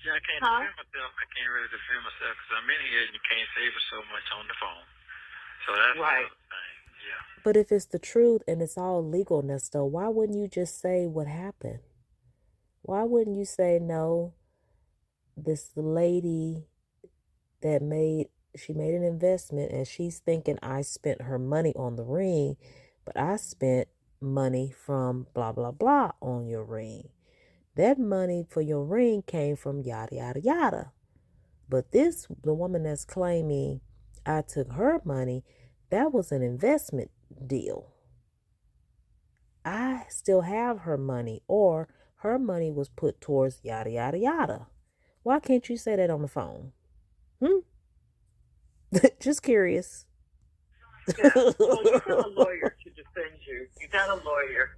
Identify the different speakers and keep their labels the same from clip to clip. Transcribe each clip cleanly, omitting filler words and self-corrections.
Speaker 1: Yeah, I can't defend myself. I can't really defend myself because I'm in here and you can't save it so much on the phone. So that's
Speaker 2: right.
Speaker 1: the thing. Yeah.
Speaker 3: But if it's the truth and it's all legal, Nesto, why wouldn't you just say what happened? Why wouldn't you say, no, this lady she made an investment and she's thinking I spent her money on the ring, but I spent money from blah, blah, blah on your ring. That money for your ring came from yada, yada, yada. But the woman that's claiming I took her money, that was an investment deal. I still have her money, or her money was put towards yada, yada, yada. Why can't you say that on the phone? Just curious.
Speaker 2: Yeah. Well, you got a lawyer to defend you. You got a lawyer.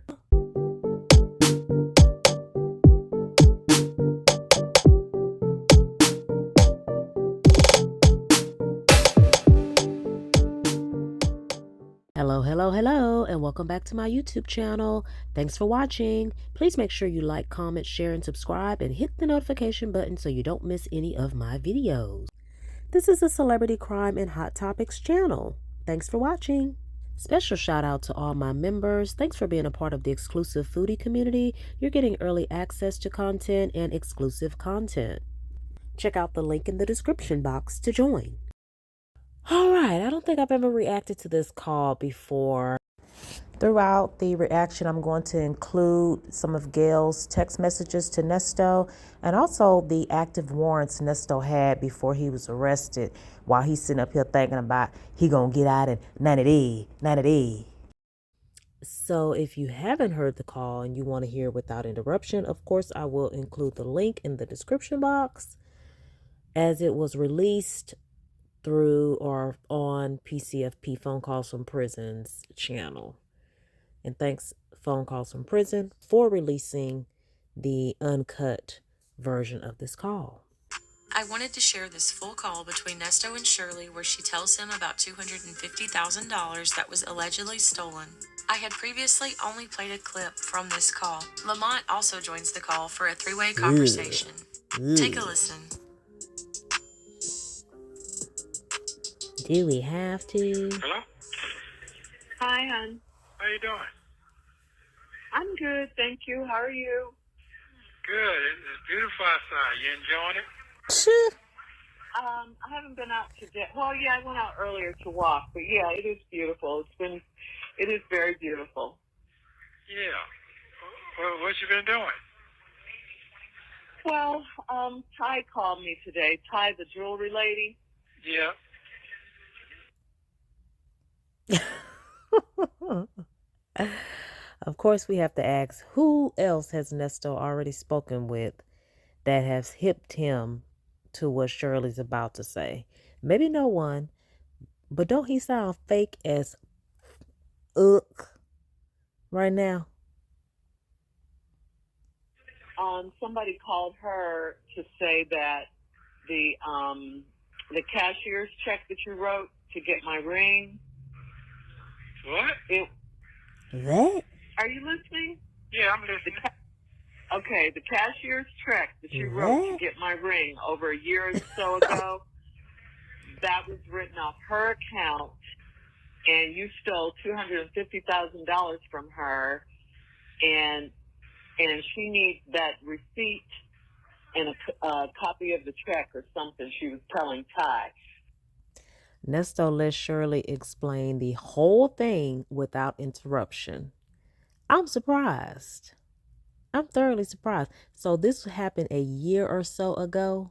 Speaker 3: Hello, and welcome back to my YouTube channel. Thanks for watching. Please make sure you like, comment, share, and subscribe, and hit the notification button so you don't miss any of my videos. This is a celebrity crime and hot topics channel. Thanks for watching. Special shout out to all my members. Thanks for being a part of the exclusive foodie community. You're getting early access to content and exclusive content. Check out the link in the description box to join. All right, I don't think I've ever reacted to this call before. Throughout the reaction, I'm going to include some of Gail's text messages to Nesto and also the active warrants Nesto had before he was arrested, while he's sitting up here thinking about he gonna get out in 90 days. So if you haven't heard the call and you want to hear without interruption, of course, I will include the link in the description box, as it was released through or on PCFP Phone Calls from Prison's channel. And thanks, Phone Calls from Prison, for releasing the uncut version of this call.
Speaker 4: I wanted to share this full call between Nesto and Shirley where she tells him about $250,000 that was allegedly stolen. I had previously only played a clip from this call. Lamont also joins the call for a three-way conversation. Take a listen.
Speaker 3: Do we have to?
Speaker 1: Hello?
Speaker 2: Hi, hon.
Speaker 1: How you doing?
Speaker 2: I'm good, thank you. How are you?
Speaker 1: Good. It's beautiful outside. You enjoying it?
Speaker 2: I haven't been out today. Well, yeah, I went out earlier to walk, but yeah, it is beautiful. It is very beautiful.
Speaker 1: Yeah. What you been doing?
Speaker 2: Well, Ty called me today. Ty, the jewelry lady.
Speaker 1: Yeah.
Speaker 3: Of course, we have to ask, who else has Nesto already spoken with that has hipped him to what Shirley's about to say? Maybe no one, but don't he sound fake as right now?
Speaker 2: Somebody called her to say that the cashier's check that you wrote to get my ring.
Speaker 1: What?
Speaker 3: That?
Speaker 2: Are you listening?
Speaker 1: Yeah, I'm listening.
Speaker 2: Okay, the cashier's check that you wrote to get my ring over a year or so ago, that was written off her account, and you stole $250,000 from her, and she needs that receipt and a copy of the check or something, she was telling Ty.
Speaker 3: Nesto let Shirley explain the whole thing without interruption. I'm surprised. I'm thoroughly surprised. So this happened a year or so ago.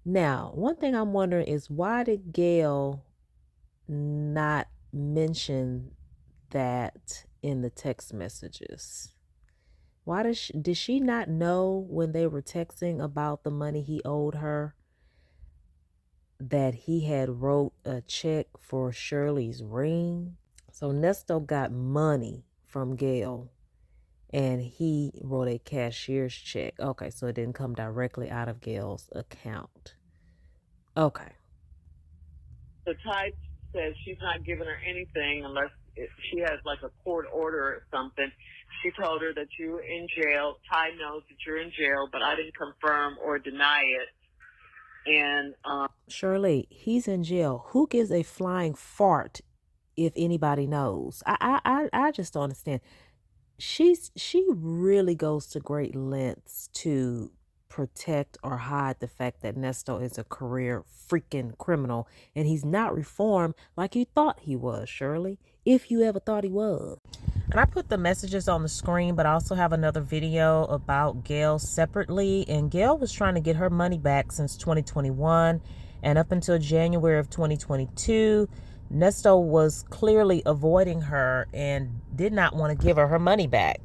Speaker 3: Now, one thing I'm wondering is, why did Gail not mention that in the text messages? Why did she not know when they were texting about the money he owed her that he had wrote a check for Shirley's ring? So Nesto got money from Gail and he wrote a cashier's check. Okay, so it didn't come directly out of Gail's account. Okay.
Speaker 2: So Ty says she's not giving her anything unless she has like a court order or something. She told her that you were in jail. Ty knows that you're in jail, but I didn't confirm or deny it. And
Speaker 3: Shirley, he's in jail. Who gives a flying fart if anybody knows? I just don't understand. She really goes to great lengths to protect or hide the fact that Nesto is a career freaking criminal and he's not reformed like you thought he was, Shirley, if you ever thought he was. And I put the messages on the screen, but I also have another video about Gail separately. And Gail was trying to get her money back since 2021. And up until January of 2022, Nesto was clearly avoiding her and did not want to give her money back.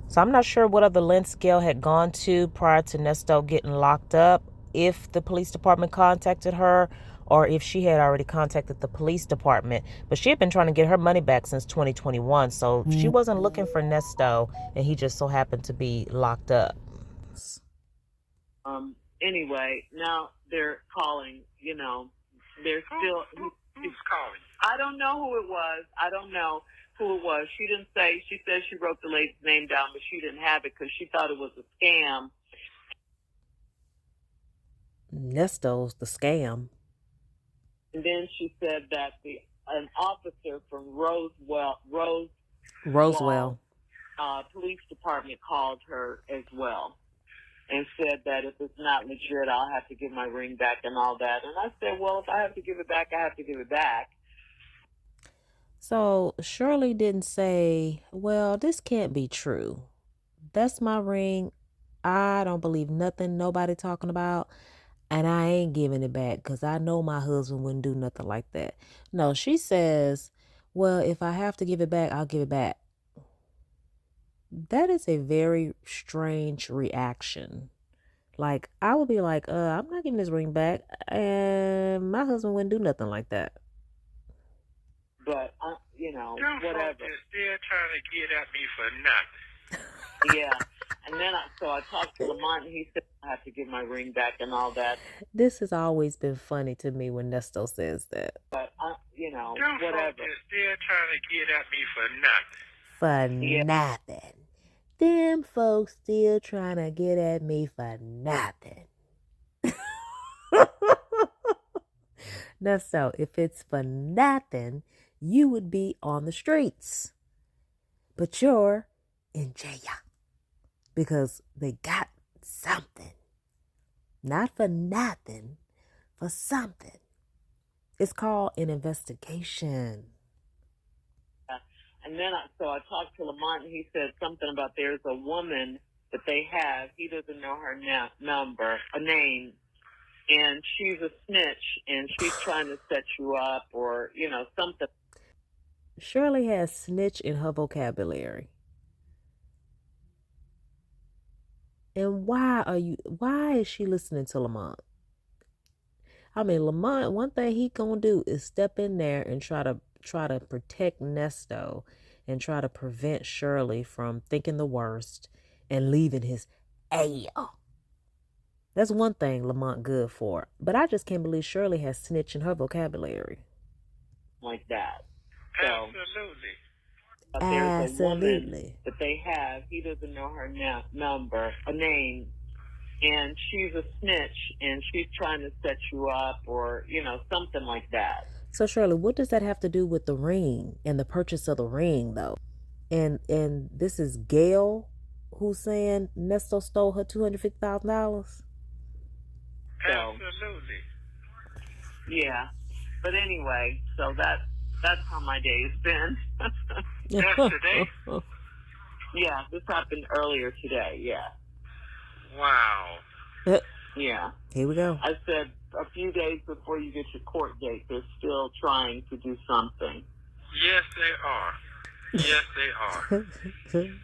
Speaker 3: So I'm not sure what other lengths Gail had gone to prior to Nesto getting locked up, if the police department contacted her or if she had already contacted the police department. But she had been trying to get her money back since 2021, so she wasn't looking for Nesto, and he just so happened to be locked up.
Speaker 2: Anyway, now they're calling, they're still...
Speaker 1: Who's calling?
Speaker 2: I don't know who it was. I don't know who it was. She didn't say. She said she wrote the lady's name down, but she didn't have it because she thought it was a scam.
Speaker 3: Nesto's the scam.
Speaker 2: And then she said that an officer from Roswell police department called her as well and said that if it's not legit, I'll have to give my ring back and all that. And I said, well, if I have to give it back, I have to give it back.
Speaker 3: So Shirley didn't say, well, this can't be true. That's my ring. I don't believe nothing nobody talking about. And I ain't giving it back because I know my husband wouldn't do nothing like that. No, she says, well, if I have to give it back, I'll give it back. That is a very strange reaction. Like, I would be like, I'm not giving this ring back. And my husband wouldn't do nothing like that.
Speaker 2: But, whatever.
Speaker 1: They're still trying to get at me for nothing.
Speaker 2: Yeah. And then I talked to Lamont, and he said I have to give my ring back and all that.
Speaker 3: This has always been funny to me when Nesto says that.
Speaker 2: But,
Speaker 1: whatever. They're still trying to get at me for nothing.
Speaker 3: For nothing. Them folks still trying to get at me for nothing. Nesto, if it's for nothing, you would be on the streets. But you're in jail. Because they got something. Not for nothing, for something. It's called an investigation.
Speaker 2: And then I talked to Lamont, and he said something about there's a woman that they have. He doesn't know her name, and she's a snitch, and she's trying to set you up or, something.
Speaker 3: Shirley has snitch in her vocabulary. And why is she listening to Lamont? I mean, Lamont, one thing he gonna do is step in there and try to protect Nesto and try to prevent Shirley from thinking the worst and leaving his ale. That's one thing Lamont good for. But I just can't believe Shirley has snitch in her vocabulary.
Speaker 2: Like that. So,
Speaker 1: Absolutely.
Speaker 2: There's a woman that they have. He doesn't know her name, and she's a snitch, and she's trying to set you up or, something like that.
Speaker 3: So, Shirley, what does that have to do with the ring and the purchase of the ring, though? And this is Gail who's saying Nesto stole her $250,000?
Speaker 1: Absolutely.
Speaker 2: Yeah. But anyway, so that's how my day's been.
Speaker 1: Yesterday?
Speaker 2: Yeah, this happened earlier today, yeah.
Speaker 1: Wow.
Speaker 2: Yeah.
Speaker 3: Here we go.
Speaker 2: I said a few days before you get your court date, they're still trying to do something.
Speaker 1: Yes, they are. Yes, they are.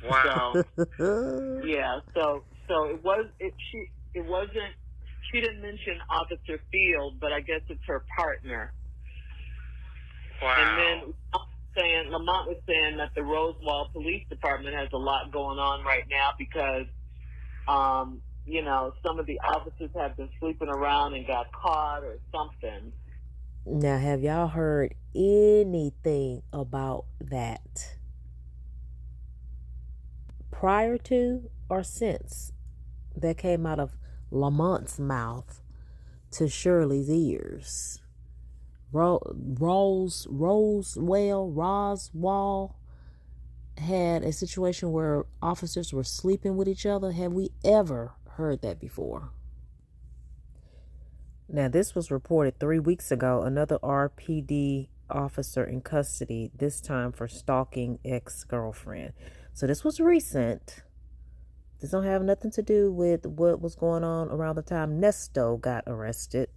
Speaker 1: Wow.
Speaker 2: So, yeah, so it wasn't, she didn't mention Officer Field, but I guess it's her partner.
Speaker 1: Wow.
Speaker 2: And then Lamont was saying that the Roswell Police Department has a lot going on right now because, some of the officers have been sleeping around and got caught or something.
Speaker 3: Now, have y'all heard anything about that? prior to or since that came out of Lamont's mouth to Shirley's ears. Roswell had a situation where officers were sleeping with each other. Have we ever heard that before? Now, this was reported 3 weeks ago. Another RPD officer in custody, this time for stalking ex-girlfriend. So this was recent. This don't have nothing to do with what was going on around the time Nesto got arrested.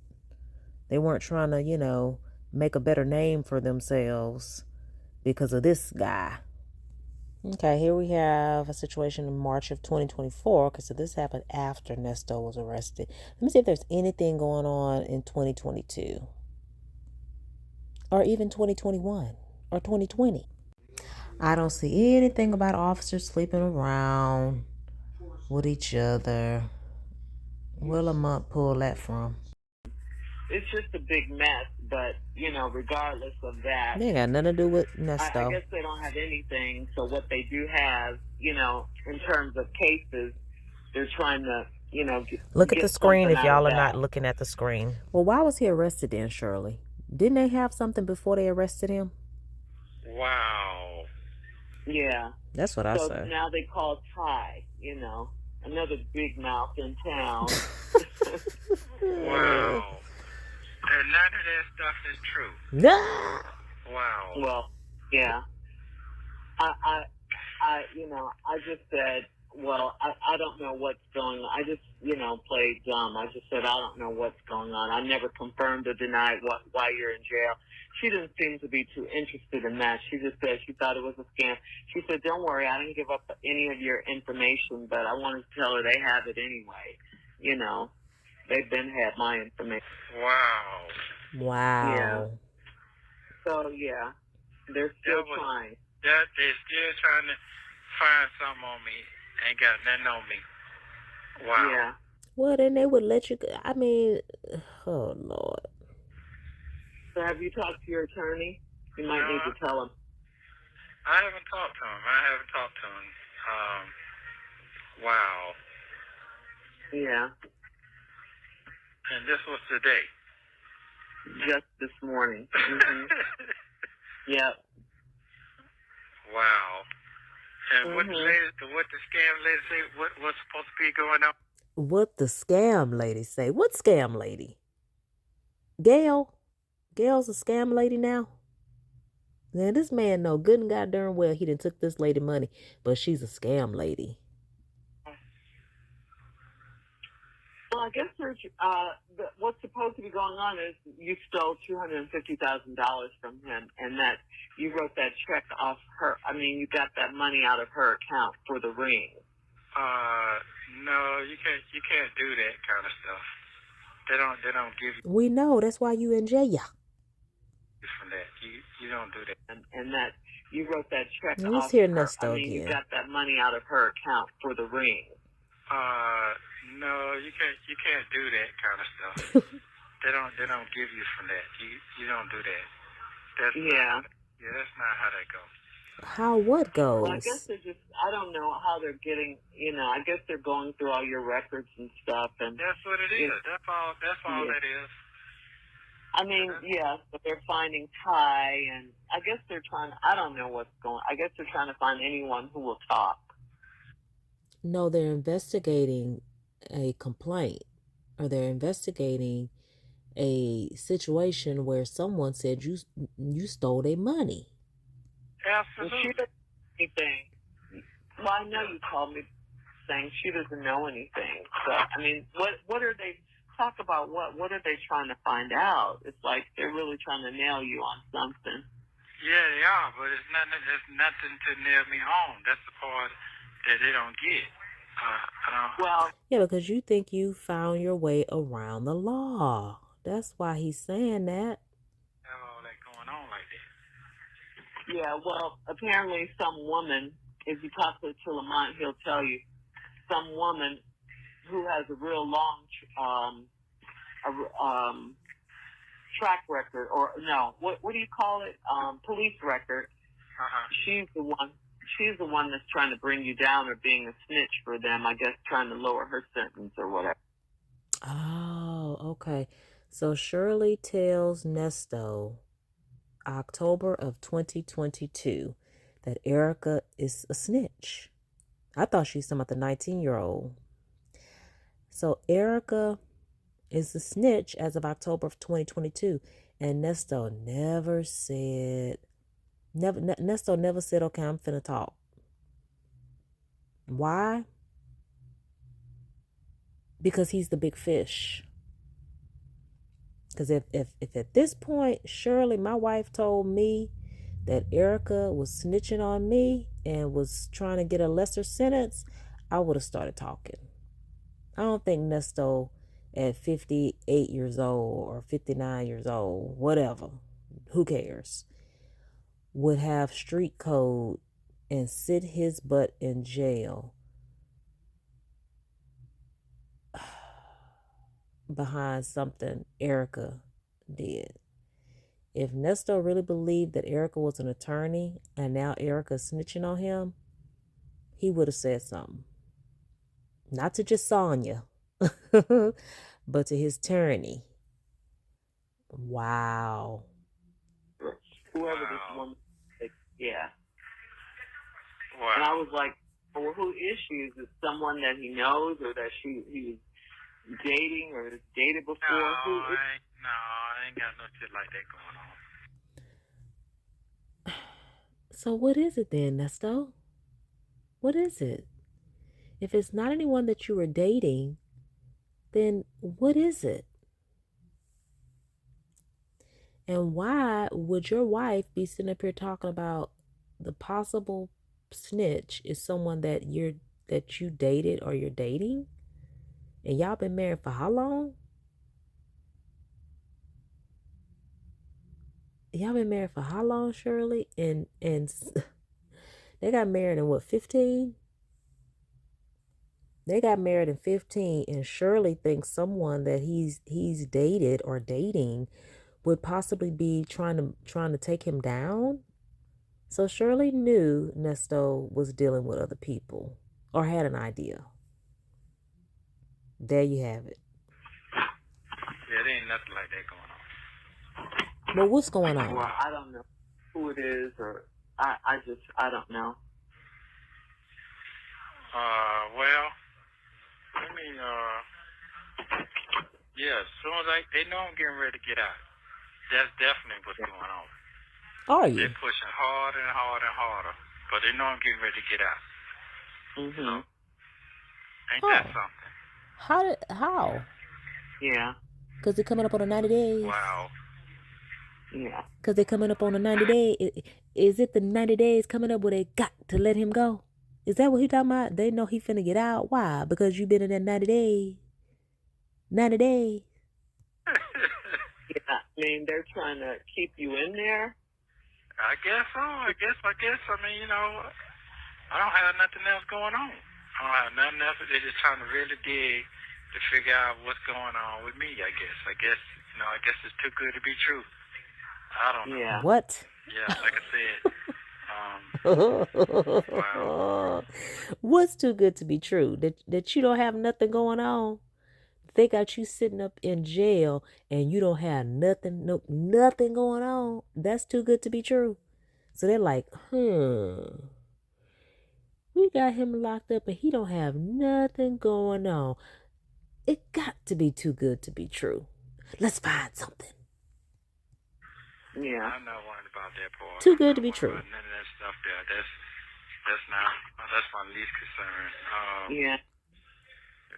Speaker 3: They weren't trying to, make a better name for themselves because of this guy. Okay, here we have a situation in March of 2024. Okay, so this happened after Nesto was arrested. Let me see if there's anything going on in 2022. Or even 2021. Or 2020. I don't see anything about officers sleeping around with each other. Where Lamont pull that from?
Speaker 2: It's just a big mess, but, regardless of that,
Speaker 3: They ain't got nothing to do with
Speaker 2: I
Speaker 3: Nesto.
Speaker 2: guess they don't have anything. So what they do have, in terms of cases, they're trying to,
Speaker 3: Look at the screen if y'all are
Speaker 2: that.
Speaker 3: not looking at the screen. Well, why was he arrested then, Shirley? Didn't they have something before they arrested him?
Speaker 1: Wow.
Speaker 2: Yeah.
Speaker 3: That's what I
Speaker 2: So
Speaker 3: say.
Speaker 2: now they call Ty, another big mouth in town.
Speaker 1: Wow. And none of that stuff is true.
Speaker 3: Nah.
Speaker 1: Wow.
Speaker 2: Well, yeah. I just said, well, I don't know what's going on. I just, played dumb. I just said, I don't know what's going on. I never confirmed or denied why you're in jail. She didn't seem to be too interested in that. She just said she thought it was a scam. She said, don't worry, I didn't give up any of your information, but I wanted to tell her they have it anyway. They've been had my information.
Speaker 1: Wow.
Speaker 3: Wow.
Speaker 2: Yeah. So, yeah, they're still trying.
Speaker 1: They're still trying to find something on me. Ain't got nothing on me. Wow.
Speaker 2: Yeah.
Speaker 3: Well, then they would let you go. I mean, oh, Lord.
Speaker 2: So have you talked to your attorney? You might need to tell him.
Speaker 1: I haven't talked to him. Wow.
Speaker 2: Yeah.
Speaker 1: And this was today.
Speaker 2: Just this morning. Mm-hmm. Yep.
Speaker 1: Wow. And what the scam lady say? What's supposed to be going on?
Speaker 3: What the scam lady say? What scam lady? Gail? Gail's a scam lady now? Now, this man know good and goddamn well he done took this lady money, but she's a scam lady.
Speaker 2: Well, I guess there's, what's supposed to be going on is you stole $250,000 from him, and that you wrote that check off her. I mean, you got that money out of her account for the ring.
Speaker 1: No, you can't do that kind of stuff. They don't give you.
Speaker 3: We know, that's why you in jail.
Speaker 1: From that, you don't do that.
Speaker 2: And that you wrote that check
Speaker 3: Let's
Speaker 2: off
Speaker 3: hear
Speaker 2: her.
Speaker 3: Nesto
Speaker 2: You
Speaker 3: again.
Speaker 2: got that money out of her account for the ring.
Speaker 1: No, you can't do that kind of stuff. They don't give you from that. You don't do that. That's that's not how that goes.
Speaker 3: How what goes?
Speaker 2: Well, I guess they're just, I don't know how they're getting, I guess they're going through all your records and stuff. And
Speaker 1: that's what it is. That's all that is.
Speaker 2: I mean, yes, but they're finding Ty, and I guess they're trying, I don't know what's going, I guess they're trying to find anyone who will talk.
Speaker 3: No, they're investigating a complaint, or they're investigating a situation where someone said you stole their money.
Speaker 1: Absolutely.
Speaker 2: She doesn't know anything. Well, I know you called me saying she doesn't know anything. So, I mean, what are they, talk about what are they trying to find out? It's like they're really trying to nail you on something.
Speaker 1: Yeah, they are, but it's nothing to nail me home. That's the part that they don't get.
Speaker 2: Well,
Speaker 3: yeah, because you think you found your way around the law. That's why he's saying that.
Speaker 1: Have all that going on like that.
Speaker 2: Yeah, well, apparently some woman, if you talk to Lamont, he'll tell you, some woman who has a real long track record, or no, what do you call it? Police record.
Speaker 1: Uh-huh.
Speaker 2: She's the one. she's the one that's trying to bring you down or being a snitch for them, I guess, trying to lower her sentence or whatever.
Speaker 3: Oh, okay. So Shirley tells Nesto October of 2022 that Erica is a snitch. I thought she's talking about the 19-year-old. So Erica is a snitch as of October of 2022. And Nesto never said, Nesto never said, okay, I'm finna talk. Why? Because he's the big fish. Because if at this point, Shirley, my wife, told me that Erica was snitching on me and was trying to get a lesser sentence, I would have started talking. I don't think Nesto at 58 years old or 59 years old, whatever, who cares, would have street code and sit his butt in jail behind something Erica did. If Nesto really believed that Erica was an attorney and now Erica's snitching on him, he would have said something. Not to just Sonya, but to his attorney. Wow.
Speaker 2: Whoever this woman, yeah.
Speaker 1: Wow.
Speaker 2: And I was like, well, who is she? Is it someone that he knows or that he was dating or dated before?
Speaker 1: No, I ain't got no shit like that going on.
Speaker 3: So what is it then, Nesto? What is it? If it's not anyone that you were dating, then what is it? And why would your wife be sitting up here talking about the possible snitch is someone that you dated or you're dating? And y'all been married for how long? Y'all been married for how long, Shirley? And they got married in what, 15? They got married in 15, and Shirley thinks someone that he's dated or dating would possibly be trying to take him down. So Shirley knew Nesto was dealing with other people or had an idea. There you have it.
Speaker 1: Yeah, there ain't nothing like that going on.
Speaker 3: Well, what's going on?
Speaker 2: Well, I don't know who it is, or I don't know.
Speaker 1: Well, yeah, as soon as they know I'm getting ready to get out. That's definitely what's going on.
Speaker 3: Are you?
Speaker 1: They're pushing harder and harder and harder, but they know I'm getting ready to get out.
Speaker 2: Mm-hmm.
Speaker 1: Ain't that something?
Speaker 3: How?
Speaker 2: Yeah.
Speaker 3: Because they're coming up on the 90 days.
Speaker 1: Wow.
Speaker 2: Yeah.
Speaker 3: Because they're coming up on the 90 days. Is it the 90 days coming up where they got to let him go? Is that what he talking about? They know he finna get out. Why? Because you been in that 90 days. 90 days.
Speaker 2: Yeah. I mean, they're trying to keep you in there.
Speaker 1: I guess so. I mean, you know, I don't have nothing else going on. I don't have nothing else. They're just trying to really dig to figure out what's going on with me, I guess. I guess it's too good to be true. I don't know.
Speaker 2: Yeah.
Speaker 3: What?
Speaker 1: Yeah, like I said. Wow.
Speaker 3: What's too good to be true? That you don't have nothing going on? They got you sitting up in jail and you don't have nothing going on. That's too good to be true. So they're like, we got him locked up and he don't have nothing going on. It got to be too good to be true. Let's find something.
Speaker 2: Yeah.
Speaker 1: I'm not worried about that part.
Speaker 3: Too good to be true.
Speaker 1: None of that stuff there. That's my least concern.
Speaker 2: Yeah.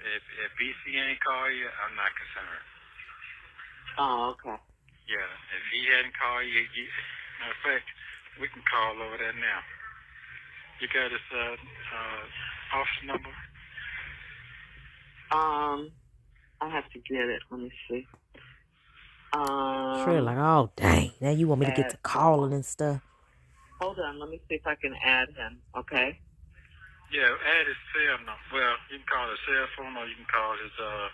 Speaker 1: If BC ain't call you, I'm not concerned.
Speaker 2: Oh, okay.
Speaker 1: Yeah, if he hadn't called you, matter of fact, we can call over there now. You got his office number?
Speaker 2: I have to get it. Let me see.
Speaker 3: Sure, like, oh dang, now you want me to get to calling and stuff.
Speaker 2: Hold on, let me see if I can add him. Okay.
Speaker 1: Yeah, add his cell number. Well, you can call his cell phone or you can call his, let's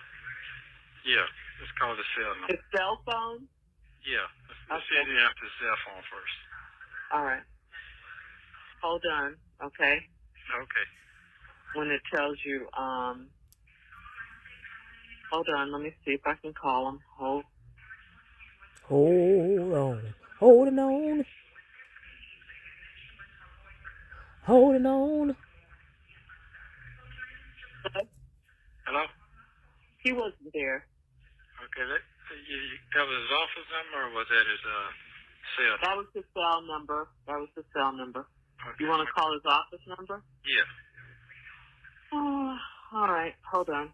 Speaker 1: call his cell number.
Speaker 2: His cell phone?
Speaker 1: Yeah, let's send it after his cell phone first.
Speaker 2: All right. Hold on, okay?
Speaker 1: Okay.
Speaker 2: When it tells you, hold on, let me see if I can call him.
Speaker 3: Hold on. Holding on. Holding on.
Speaker 1: Hello?
Speaker 2: He wasn't there.
Speaker 1: Okay, that was his office number, or was that his cell?
Speaker 2: That was his cell number.
Speaker 1: Okay.
Speaker 2: You want to call his office number?
Speaker 1: Yeah.
Speaker 2: Oh, all right, hold on.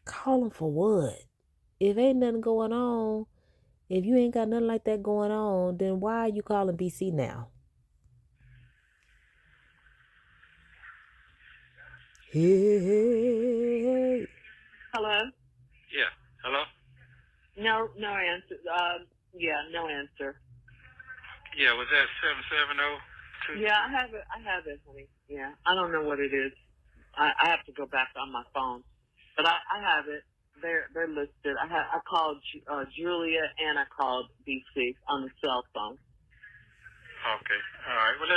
Speaker 3: Call him for what? If ain't nothing going on, if you ain't got nothing like that going on, then why are you calling BC now? Hey.
Speaker 2: Hello?
Speaker 1: Yeah. Hello?
Speaker 2: No answer. Yeah, no answer.
Speaker 1: Yeah, was that 770?
Speaker 2: Yeah, I have it, honey. Yeah, I don't know what it is. I have to go back on my phone, but I have it. They're listed. I called Julia and I called BC on the cell phone.
Speaker 1: Okay. All right. Well,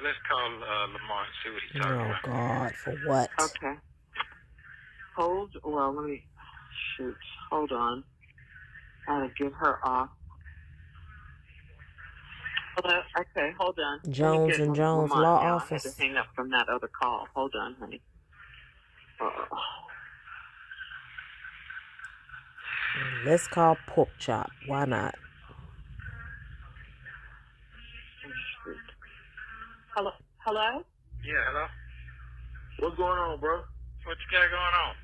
Speaker 1: let's call Lamont and see what he's talking about.
Speaker 3: Oh, God, for what?
Speaker 2: Okay. Let me, shoot. Hold on. I gotta get her off. Okay, hold on.
Speaker 3: Jones and Jones
Speaker 2: Lamont
Speaker 3: Law
Speaker 2: now.
Speaker 3: Office.
Speaker 2: I had to hang up from that other call. Hold on, honey.
Speaker 3: Let's call Pork Chop. Why not?
Speaker 2: Hello?
Speaker 1: Yeah, hello?
Speaker 5: What's going on, bro?
Speaker 1: What you got going on?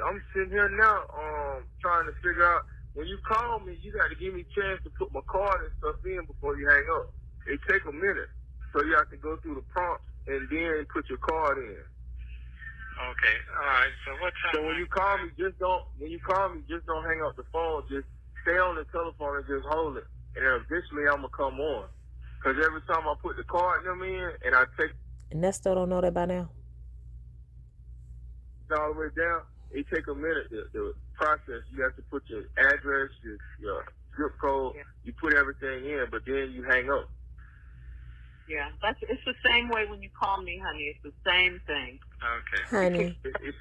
Speaker 5: I'm sitting here now, trying to figure out, when you call me, you got to give me a chance to put my card and stuff in before you hang up. It take a minute, so you have to go through the prompts and then put your card in.
Speaker 1: Okay, all right. So what time?
Speaker 5: So when you call me, just don't hang up the phone. Just stay on the telephone and just hold it, and then eventually I'm gonna come on. Cause every time I put the card number in and I take
Speaker 3: Nesto don't know that by now.
Speaker 5: all the way down, it take a minute to process. You have to put your address, your zip code, you put everything in, but then you hang up.
Speaker 2: Yeah, it's the same way when you call me, honey. It's the same thing.
Speaker 1: Okay.
Speaker 3: Honey.
Speaker 5: It's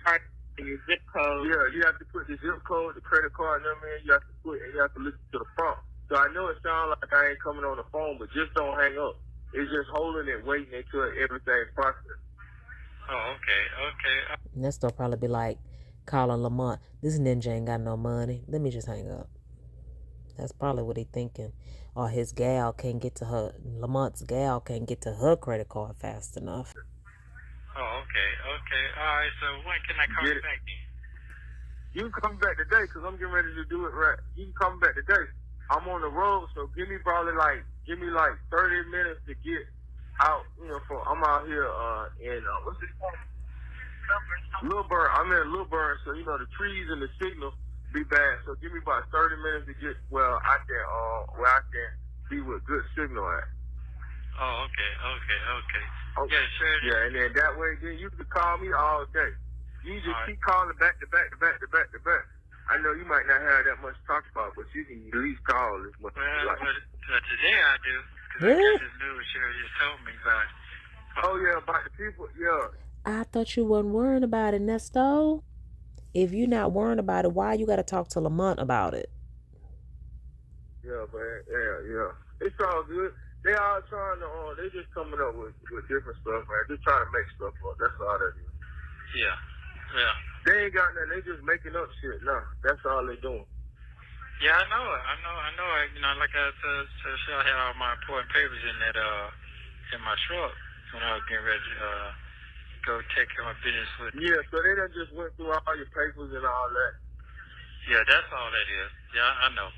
Speaker 2: your zip code.
Speaker 5: Yeah, you have to put the zip code, the credit card number in. You have to listen to the prompt. So I know it sounds like I ain't coming on the phone, but just don't hang up. It's just holding it, waiting until everything's processed.
Speaker 1: Oh, okay.
Speaker 3: Nesto probably be like calling Lamont. This ninja ain't got no money. Let me just hang up. That's probably what he thinking. Or his gal can't get to her. Lamont's gal can't get to her credit card fast enough.
Speaker 1: Oh, okay. All right. So when can I call you back?
Speaker 5: You can come back today because I'm getting ready to do it right. You can come back today. I'm on the road, so give me 30 minutes to get out. I'm out here in what's this called? Little Burn. I'm in Little Burn, so the trees and the signal be bad. So give me about 30 minutes to get where I can be with good signal at.
Speaker 1: Oh, okay.
Speaker 5: Oh,
Speaker 1: Yeah, sure.
Speaker 5: Yeah, and then that way, then you can call me all day. You just keep calling back to back. I know you might not have that much to talk about, but you can at least call as much as you like.
Speaker 1: But today I do, because I got this news Shirley just told me about.
Speaker 5: Oh, yeah, about the people, yeah.
Speaker 3: I thought you wasn't worrying about it, Nesto. If you're not worrying about it, why you got to talk to Lamont about it?
Speaker 5: Yeah, man. Yeah. It's all good. They all trying to, they just coming up with different stuff, man. Just trying to make stuff up. That's all that is.
Speaker 1: Yeah.
Speaker 5: They ain't got nothing. They just making up shit now. That's all they doing.
Speaker 1: Yeah, I know it. Like I said, I had all my important papers in that, in my truck when I was getting ready to, go take care of my business with.
Speaker 5: Yeah, so they done just went through all your papers and all that.
Speaker 1: Yeah, that's all that is. Yeah, I know.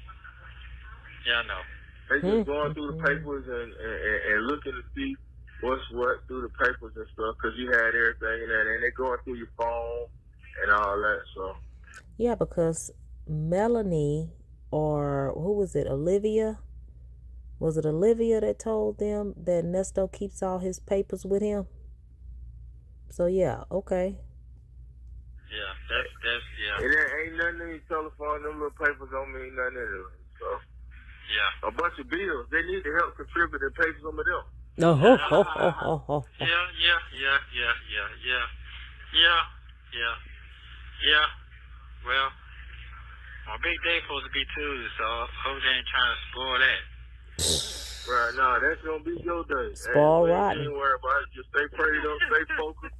Speaker 5: They just going through the papers and looking to see what's what through the papers and stuff, because you had everything in there, and they going through your phone and all that, so.
Speaker 3: Yeah, because Melanie, or who was it, Olivia? Was it Olivia that told them that Nesto keeps all his papers with him? So, yeah, okay.
Speaker 1: Yeah, that's.
Speaker 5: It ain't nothing in your telephone, them little papers don't mean nothing anyway, so.
Speaker 1: Yeah.
Speaker 5: a bunch of bills. They need to help contribute and pay some of them.
Speaker 3: Oh, ho, ho, ho, ho, ho.
Speaker 1: Yeah. Well, my big day supposed to be Tuesday, so I hope they ain't trying to spoil that.
Speaker 5: Right now, that's gonna be your day.
Speaker 3: Spoil
Speaker 5: Hey,
Speaker 3: rotten.
Speaker 5: you ain't worry about it. Just stay prayed up, stay focused,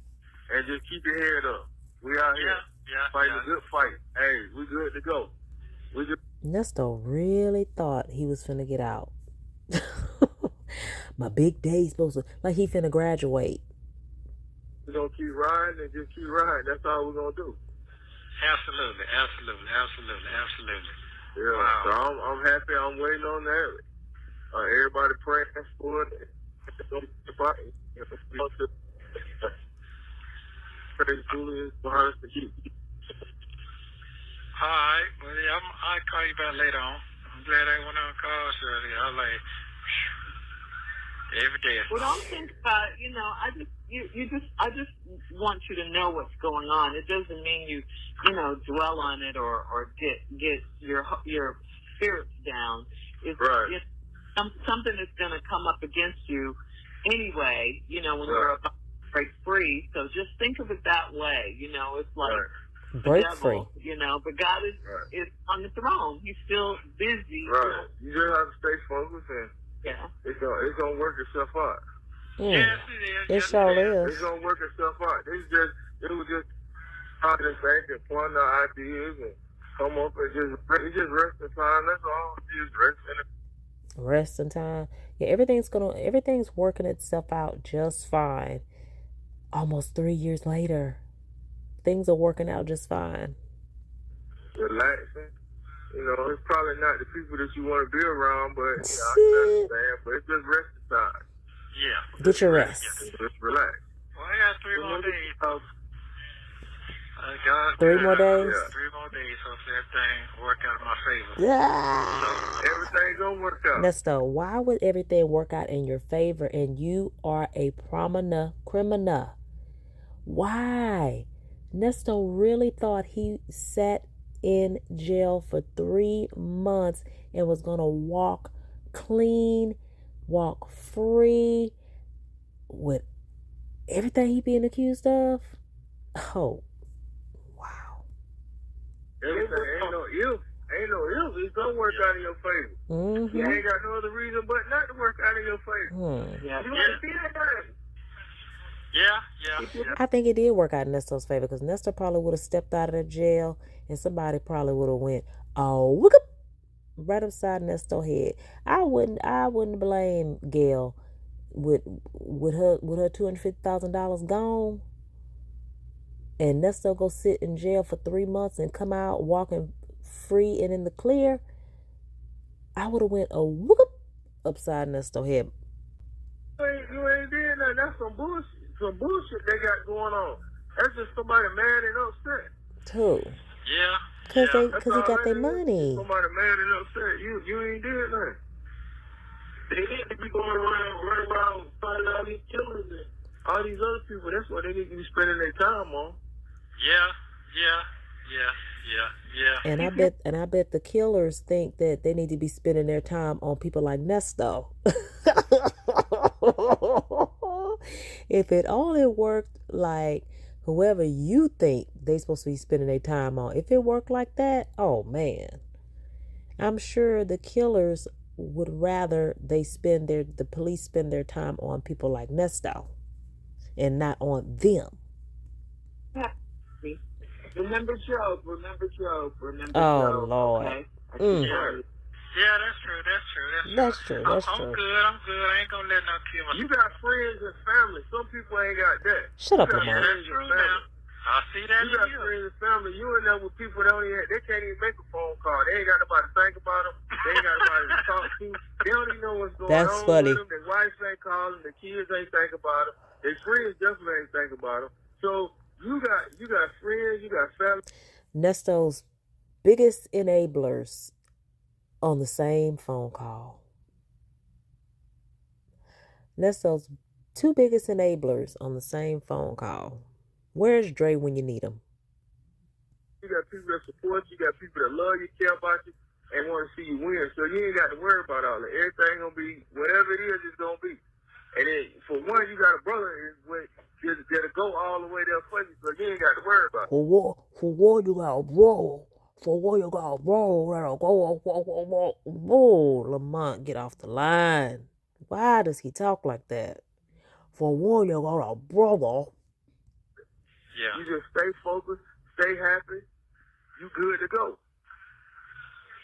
Speaker 5: and just keep your head up. We out here fighting a good fight. Hey, we good to go. We just
Speaker 3: Nesto really thought he was finna get out. My big day's supposed to, like he finna graduate.
Speaker 5: we gonna keep riding and just keep riding. That's all we're gonna do.
Speaker 1: Absolutely.
Speaker 5: Yeah.
Speaker 1: Wow.
Speaker 5: So I'm happy. I'm waiting on that. Everybody praying for it. Praise Julius behind us to keep.
Speaker 1: All right. Well, yeah, I'll call you back later on. I'm glad I went on call, Shirley. I was like, every day.
Speaker 2: Well, don't think about it. I just want you to know what's going on. It doesn't mean you dwell on it or get your spirits down. It's something that's going to come up against you anyway. When you're about to break free. So just think of it that way. It's like
Speaker 3: Break
Speaker 2: the
Speaker 3: free.
Speaker 2: devil, but God is on the throne. He's still busy.
Speaker 5: Right. You just have to stay focused and it's gonna work itself out.
Speaker 1: Yes, it is.
Speaker 3: It sure is.
Speaker 5: It's gonna work itself out. It was just how to think and point out ideas and come up and just rest in time. That's all. Just
Speaker 3: Rest in time. Yeah, everything's working itself out just fine. Almost 3 years later, things are working out just fine.
Speaker 5: Relaxing. It's probably not the people that you want to be around, but I can understand. But it's just resting time.
Speaker 1: Yeah.
Speaker 3: Get your rest.
Speaker 5: Just relax.
Speaker 1: Well, I got 3 more days.
Speaker 3: 3 more days?
Speaker 1: Yeah. 3 more days, so everything work out in my favor.
Speaker 3: Yeah.
Speaker 5: So everything gonna work out.
Speaker 3: Nesto, why would everything work out in your favor and you are a prominent criminal? Why? Nesto really thought he sat in jail for 3 months and was going to walk clean, walk free with everything he being accused of? Oh, wow.
Speaker 5: Everything ain't no ill. It's gonna work out in your favor.
Speaker 3: Mm-hmm.
Speaker 5: You ain't got no other reason but not to work out in your favor.
Speaker 1: Yeah.
Speaker 5: You want to see that thing?
Speaker 1: Yeah.
Speaker 3: I think it did work out in Nesto's favor because Nesto probably would have stepped out of the jail and somebody probably would have went, right upside Nesto's head. I wouldn't blame Gail with her $250,000 gone and Nesto go sit in jail for 3 months and come out walking free and in the clear. I would have went upside Nesto's head.
Speaker 5: You ain't did nothing. That's some bullshit. Some bullshit they got going on. That's just somebody mad and upset.
Speaker 3: Too.
Speaker 1: Yeah.
Speaker 3: Because he got their money.
Speaker 5: Somebody mad and upset. You ain't did nothing. They need to be going around finding all these killers and all these other people. That's what they need to be spending their time on.
Speaker 1: Yeah.
Speaker 3: And I bet the killers think that they need to be spending their time on people like Nesto. If it only worked like whoever you think they supposed to be spending their time on, if it worked like that, oh man, I'm sure the killers would rather the police spend their time on people like Nesto and not on them.
Speaker 2: Remember Job.
Speaker 3: Oh Lord.
Speaker 2: Okay?
Speaker 1: Yeah, that's true.
Speaker 3: That's
Speaker 1: I'm
Speaker 3: true.
Speaker 1: good. I ain't gonna let no kill my.
Speaker 5: You got friends and family. Some people ain't got that.
Speaker 3: Shut up,
Speaker 1: Yeah,
Speaker 3: Lamar.
Speaker 1: that's true now. I see that
Speaker 5: You got friends and family. You in there with people that they can't even make a phone call. They ain't got nobody to think about them. They ain't got nobody to talk to. They don't even know what's going
Speaker 3: That's
Speaker 5: on
Speaker 3: funny.
Speaker 5: with them. Their wives ain't calling. Their kids ain't think about them. Their friends definitely ain't think about them. So you got friends. You got family.
Speaker 3: Nesto's biggest enablers on the same phone call. Nesto's 2 biggest enablers on the same phone call. Where's Dre when you need him?
Speaker 5: You got people that support you. You got people that love you, care about you. and want to see you win. So you ain't got to worry about all that. Everything gonna be whatever it is, it's gonna be. And then for one, you got a brother that'll go all the way there for you, so you ain't got to worry about it.
Speaker 3: For what you got a bro. For what you got a bro that'll go. Lamont, get off the line. Why does he talk like that? For what you got a brother.
Speaker 1: Yeah.
Speaker 5: You just stay focused, stay happy. You good to go.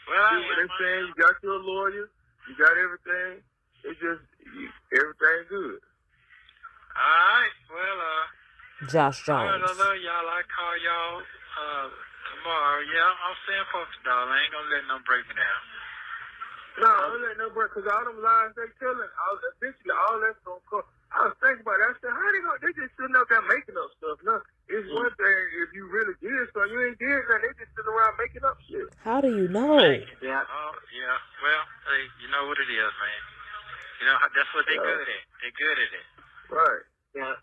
Speaker 1: Well,
Speaker 5: See what they're saying? You got your lawyer. You got everything. It's just everything good.
Speaker 1: All right. Well,
Speaker 3: Josh
Speaker 1: all right,
Speaker 3: Jones.
Speaker 1: I love y'all. I call y'all tomorrow. Yeah, I'm staying focused, dog. I ain't gonna let them break me down.
Speaker 5: No, I don't let no break, because all them lies they telling, eventually all that's gonna come. I was thinking about it. I said, how they just sitting up there making up stuff. No, it's one thing if you really did something. You ain't did nothing. They just sitting around making up shit.
Speaker 3: How do you know?
Speaker 1: Yeah. Oh, yeah. Well, hey, you know what it is, man. You know, that's what they good at. They good at it.
Speaker 5: Right. Yeah.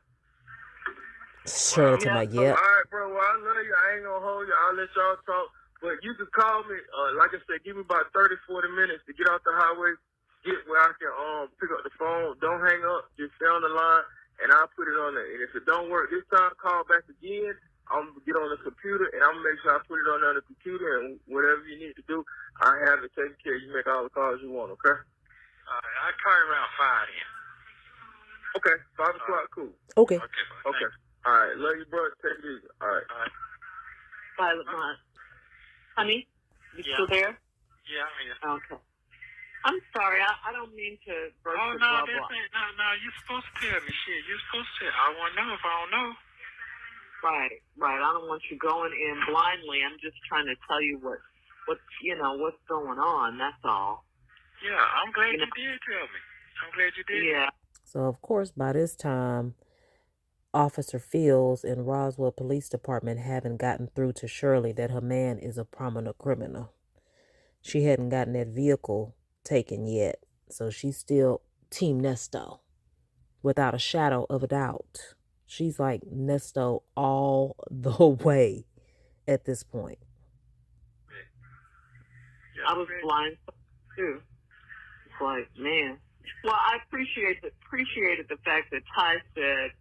Speaker 3: Shirley to my
Speaker 5: All right, bro. Well, I love you. I ain't gonna hold you. I'll let y'all talk. But you can call me. Like I said, give me about 30, 40 minutes to get off the highway, get where I can pick up the phone. Don't hang up. Just stay on the line, and I'll put it on there. And if it don't work this time, call back again. I'm gonna get on the computer, and I'm gonna make sure I put it on the computer, and whatever you need to do, I have it taken care of. You make all the calls you want, okay?
Speaker 1: All right. I'll call you around 5 then.
Speaker 5: Okay, 5 o'clock, cool.
Speaker 3: Okay.
Speaker 5: Okay. All right, love you, bro. Take it easy. All right.
Speaker 2: Bye, Lamont. Honey, you still there?
Speaker 1: Yeah, I'm here.
Speaker 2: Okay. I'm sorry. I don't mean to burst
Speaker 1: Oh,
Speaker 2: your
Speaker 1: no,
Speaker 2: bubble.
Speaker 1: no. You're supposed to tell me shit. You're supposed to. I want to know if I don't know.
Speaker 2: Right. I don't want you going in blindly. I'm just trying to tell you what's going on. That's all.
Speaker 1: Yeah, I'm glad you did tell me. I'm glad you did.
Speaker 2: Yeah.
Speaker 3: So, of course, by this time, Officer Fields and Roswell Police Department haven't gotten through to Shirley that her man is a prominent criminal. She hadn't gotten that vehicle taken yet, so she's still Team Nesto, without a shadow of a doubt. She's like Nesto all the way at this point.
Speaker 2: I was blind too. It's like, man. Well, I appreciated the fact that Ty said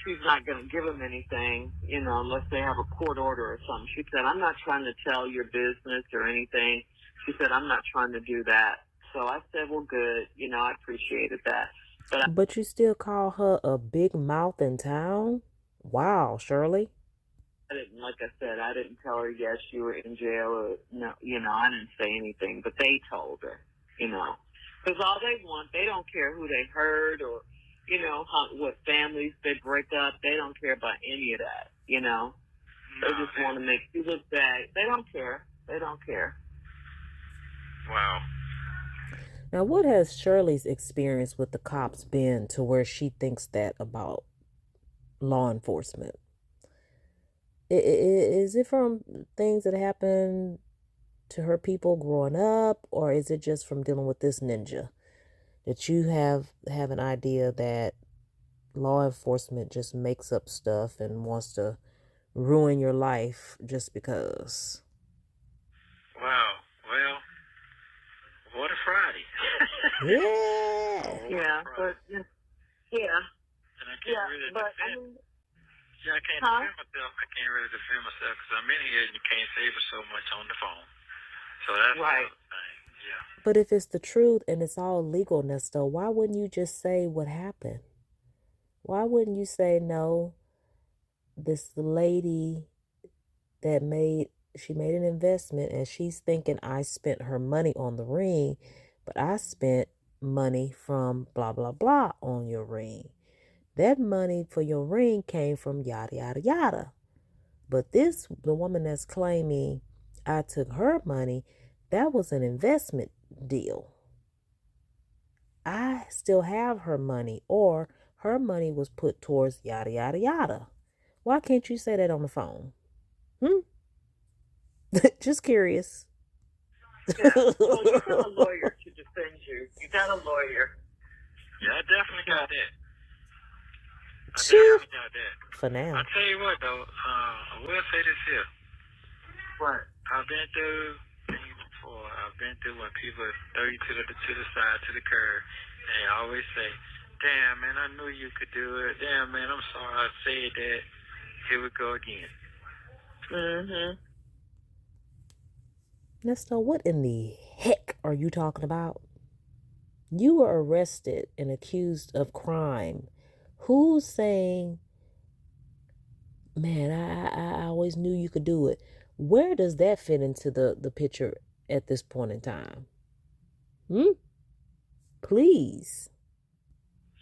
Speaker 2: she's not going to give him anything, unless they have a court order or something. She said, I'm not trying to tell your business or anything. She said, I'm not trying to do that. So I said, well, good. I appreciated that.
Speaker 3: But you still call her a big mouth in town? Wow, Shirley.
Speaker 2: Like I said, I didn't tell her, yes, you were in jail. Or, no, I didn't say anything, but they told her, Because all they want, they don't care who they hurt or, what families they break up. They don't care about any of that, They just want to make you look bad. They don't care.
Speaker 1: Wow.
Speaker 3: Now, what has Shirley's experience with the cops been to where she thinks that about law enforcement? Is it from things that happened to her people growing up, or is it just from dealing with this ninja that you have an idea that law enforcement just makes up stuff and wants to ruin your life just because?
Speaker 1: Wow. Well, what a Friday.
Speaker 2: Yeah, but yeah.
Speaker 1: And I can't really defend. I can't defend myself. I can't really defend myself because I'm in here and you can't say for so much on the phone. So that's
Speaker 2: right.
Speaker 1: Another thing. Yeah.
Speaker 3: But if it's the truth and it's all legal, Nesto, why wouldn't you just say what happened? Why wouldn't you say, no, this lady that made an investment and she's thinking I spent her money on the ring, but I spent money from blah, blah, blah on your ring. That money for your ring came from yada, yada, yada. But the woman that's claiming I took her money, that was an investment deal. I still have her money, or her money was put towards yada, yada, yada. Why can't you say that on the phone? Just curious.
Speaker 2: Yeah. Well, you got a lawyer to defend you. You got a lawyer.
Speaker 1: Yeah, I definitely got that.
Speaker 3: For now.
Speaker 1: I tell you what, though, I will say this here.
Speaker 2: What?
Speaker 1: I've been through things before. been through when people throw you to the side, to the curb, and they always say, damn, man, I knew you could do it. Damn, man, I'm sorry I said that. Here we go again.
Speaker 2: Mhm.
Speaker 3: Nesto, what in the heck are you talking about? You were arrested and accused of crime. Who's saying, man, I always knew you could do it? Where does that fit into the picture at this point in time? Please.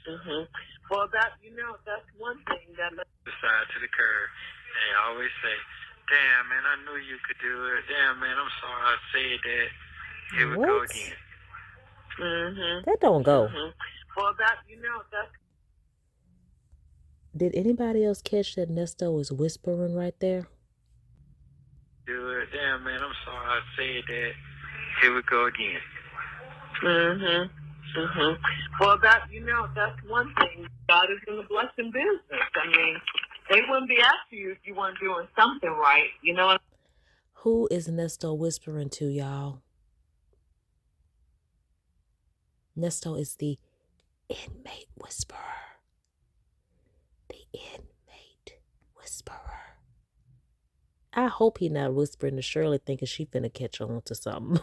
Speaker 2: Mhm. Well, that's one thing that.
Speaker 1: The side to the curb, and they always say, damn, man, I knew you could do it. Damn, man, I'm sorry I said that. Here we go again.
Speaker 2: Mhm.
Speaker 3: That don't go.
Speaker 2: Mhm. Well, that's.
Speaker 3: Did anybody else catch that Nesto is whispering right there?
Speaker 1: Do it. Damn, man, I'm sorry I said that. Here we go again.
Speaker 2: Mhm. Mhm. Well, that's one thing. God is in the blessing business. I mean, they wouldn't be after you if you weren't doing something right. You know what?
Speaker 3: Who is Nesto whispering to, y'all? Nesto is the inmate whisperer. The inmate whisperer. I hope he not whispering to Shirley thinking she finna catch on to something.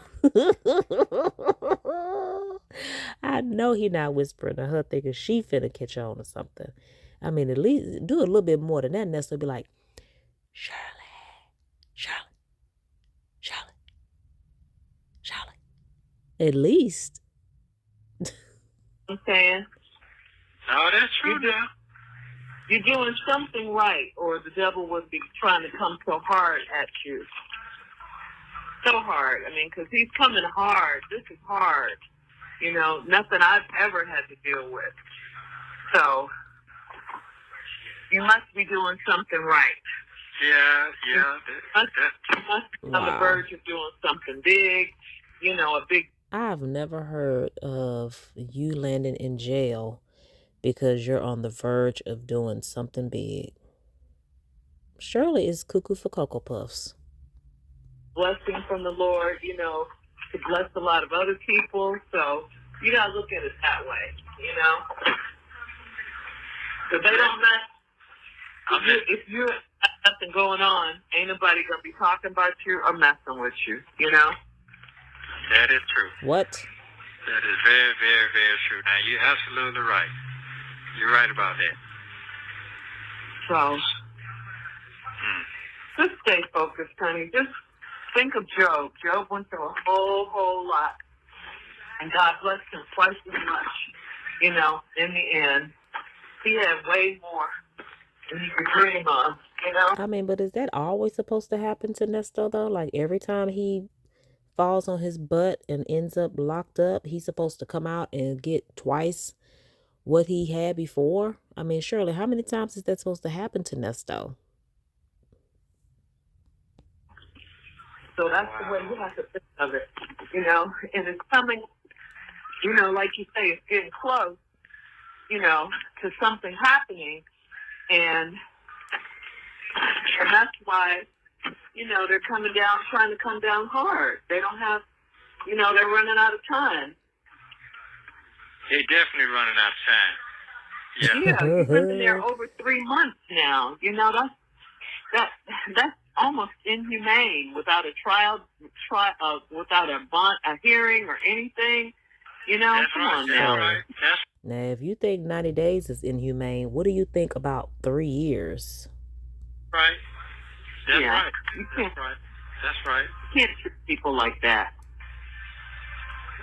Speaker 3: I know he not whispering to her thinking she finna catch on to something. I mean, at least do a little bit more than that. Nesto be like, Shirley, Shirley, Shirley, Shirley. At least.
Speaker 2: I'm saying?
Speaker 1: Oh, that's true now.
Speaker 2: You're doing something right, or the devil would be trying to come so hard at you. So hard. I mean, because he's coming hard. This is hard. You know, nothing I've ever had to deal with. So, you must be doing something right.
Speaker 1: Yeah.
Speaker 2: You must be on the verge of doing something big. You know, a big...
Speaker 3: I've never heard of you landing in jail because you're on the verge of doing something big. Shirley is cuckoo for Cocoa Puffs.
Speaker 2: Blessing from the Lord, you know, to bless a lot of other people. So you gotta look at it that way, you know. So they don't mess. If you have nothing going on, ain't nobody gonna be talking about you or messing with you, you know.
Speaker 1: That is true.
Speaker 3: What?
Speaker 1: That is very, very, very true. Now, you're absolutely right. You're right about that.
Speaker 2: So just stay focused, honey. Just think of Job. Job went through a whole lot. And God blessed him twice as much. You know, in the end, he had way more than he could dream of, you know?
Speaker 3: I mean, but is that always supposed to happen to Nesto, though? Like, every time he falls on his butt and ends up locked up, he's supposed to come out and get twice what he had before? I mean, Shirley, how many times is that supposed to happen to Nesto?
Speaker 2: So that's the way you have to think of it, you know? And it's coming, you know, like you say, it's getting close, you know, to something happening. And that's why, you know, they're coming down, trying to come down hard. They don't have, you know, they're running out of time.
Speaker 1: They're definitely running out of time.
Speaker 2: Yeah, you've been there over 3 months now. You know, that's almost inhumane without a trial, without a hearing or anything. You know,
Speaker 1: That's
Speaker 2: come
Speaker 1: right.
Speaker 2: on now.
Speaker 1: Right.
Speaker 3: Now, if you think 90 days is inhumane, what do you think about 3 years?
Speaker 1: Right. That's
Speaker 2: Yeah.
Speaker 1: right.
Speaker 2: You
Speaker 1: That's right. That's right.
Speaker 2: can't treat people like that.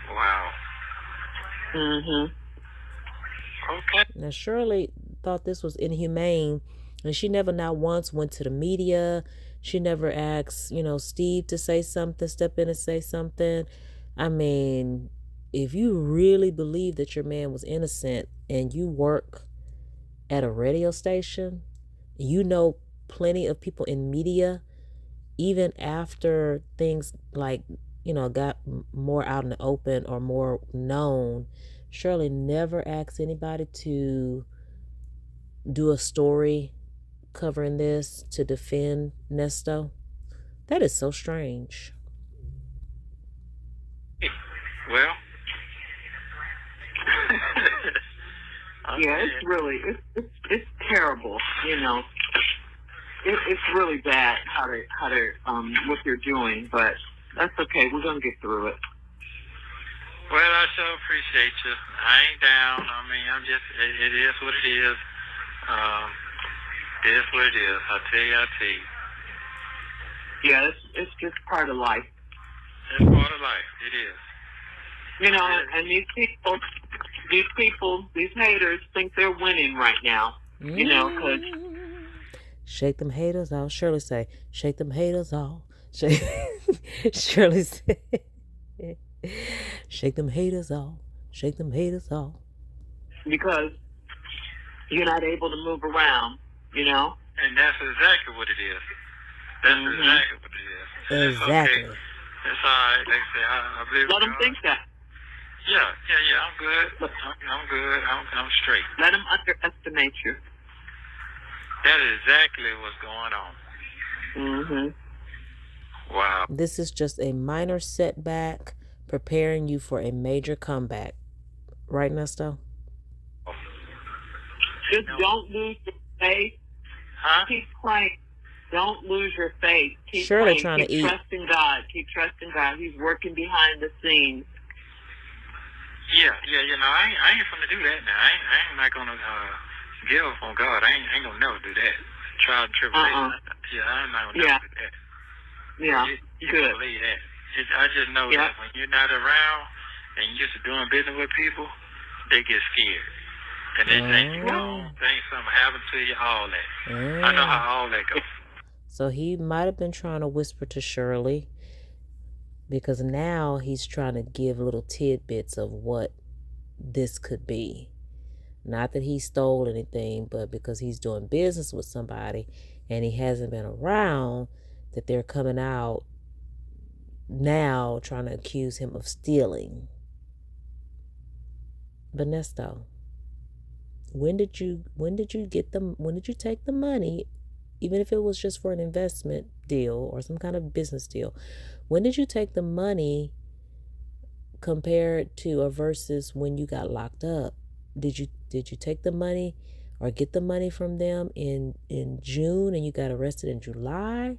Speaker 1: Wow.
Speaker 2: Mhm.
Speaker 1: Okay.
Speaker 3: Now, Shirley thought this was inhumane, and she never not once went to the media. She never asked, you know, Steve to say something, step in and say something. I mean, if you really believe that your man was innocent and you work at a radio station, you know plenty of people in media, even after things like, you know, got more out in the open or more known, Shirley never asked anybody to do a story covering this to defend Nesto. That is so strange.
Speaker 1: Well.
Speaker 2: Yeah, it's really it's terrible. You know, it's really bad how they what they're doing, but that's okay. We're gonna get through it.
Speaker 1: Well, I sure appreciate you. I ain't down. I mean, I'm just, it is what it is. It is what it is. I tell you.
Speaker 2: Yeah, it's just part of life.
Speaker 1: It's part of life. It is.
Speaker 2: You know, and these people, these haters think they're winning right now. You know, because
Speaker 3: shake them haters off. Shirley say, shake them haters off. Shirley say, shake them haters off. Shake them haters off.
Speaker 2: Because you're not able to move around, you know?
Speaker 1: And that's exactly what it is. That's exactly what it is.
Speaker 3: Exactly.
Speaker 1: Okay. That's all right. Like I say, I believe
Speaker 2: Let them think that.
Speaker 1: Yeah. I'm good. I'm good. I'm straight.
Speaker 2: Let them underestimate you.
Speaker 1: That is exactly what's going on. Wow.
Speaker 3: This is just a minor setback, preparing you for a major comeback. Right, Nesto?
Speaker 2: Just don't lose your faith.
Speaker 1: Huh?
Speaker 2: Keep praying. Don't lose your faith. Keep
Speaker 3: Shirley
Speaker 2: praying.
Speaker 3: trying to
Speaker 2: Keep
Speaker 3: eat.
Speaker 2: trusting God. Keep trusting God. He's working behind the scenes.
Speaker 1: Yeah. You know, I ain't gonna do that now. I ain't not gonna give up on God. I ain't gonna never do that. Trial and tribulation. Yeah, I'm not gonna never do that.
Speaker 2: Yeah.
Speaker 1: You
Speaker 2: Good.
Speaker 1: can believe that. I just know that when you're not around and you're just doing business with people, they get scared. And they think something happened to you, all that. I know how all that goes.
Speaker 3: So he might have been trying to whisper to Shirley, because now he's trying to give little tidbits of what this could be. Not that he stole anything, but because he's doing business with somebody and he hasn't been around, that they're coming out now trying to accuse him of stealing. But Nesto, when did you take the money, even if it was just for an investment deal or some kind of business deal? When did you take the money compared to or versus when you got locked up? Did you take the money or get the money from them in June and you got arrested in July?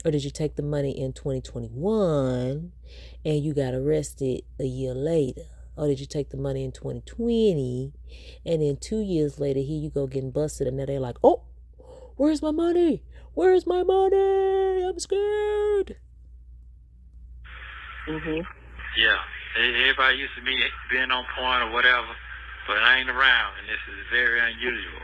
Speaker 3: Or did you take the money in 2021 and you got arrested a year later? Or did you take the money in 2020 and then 2 years later, here you go getting busted, and now they're like, oh, where's my money? Where's my money? I'm scared.
Speaker 1: Yeah. Everybody used to be being on point or whatever, but I ain't around, and this is very unusual.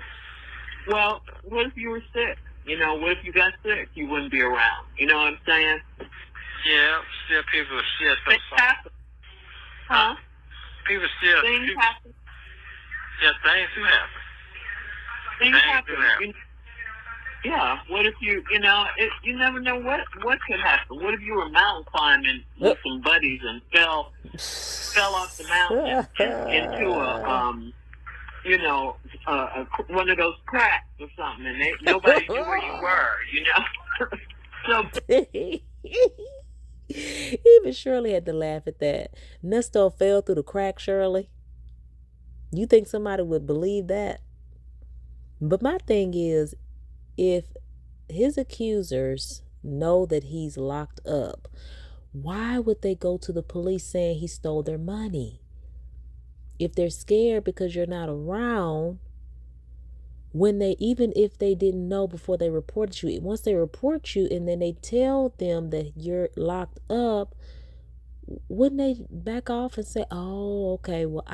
Speaker 2: Well, what if you were sick? You know, what if you got sick? You wouldn't be around. You know what I'm saying?
Speaker 1: Yeah, still people still
Speaker 2: Things happen. Huh?
Speaker 1: People still...
Speaker 2: Things happen.
Speaker 1: Yeah, things do happen.
Speaker 2: Things happen. Yeah, what if you know, you never know what could happen. What if you were mountain climbing with some buddies and fell off the mountain into one of those cracks or something, and nobody knew where you were, you know? So
Speaker 3: even Shirley had to laugh at that. Nesto fell through the crack, Shirley. You think somebody would believe that? But my thing is, if his accusers know that he's locked up, why would they go to the police saying he stole their money? If they're scared because you're not around, even if they didn't know before they reported you, once they report you and then they tell them that you're locked up, wouldn't they back off and say, oh, okay, well,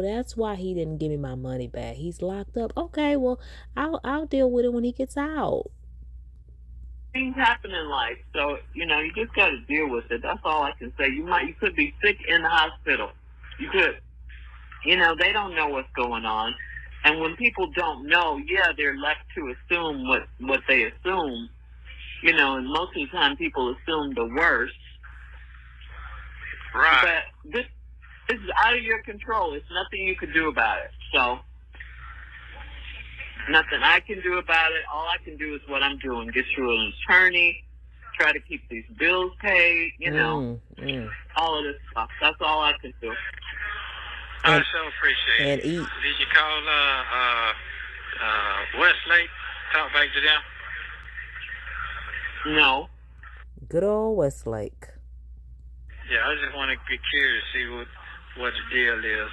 Speaker 3: that's why he didn't give me my money back. He's locked up. Okay, well, I'll deal with it when he gets out.
Speaker 2: Things happen in life, so, you know, you just got to deal with it. That's all I can say. You could be sick in the hospital. You could. You know, they don't know what's going on. And when people don't know, they're left to assume what they assume. You know, and most of the time people assume the worst.
Speaker 1: Right.
Speaker 2: But this is out of your control. It's nothing you can do about it. So, nothing I can do about it. All I can do is what I'm doing. Get you an attorney, try to keep these bills paid, all of this stuff. That's all I can do.
Speaker 1: I so appreciate it.
Speaker 3: And eat.
Speaker 1: Did you call Westlake? Talk back to them?
Speaker 2: No.
Speaker 3: Good old Westlake.
Speaker 1: Yeah, I just want to be curious to see what the deal is.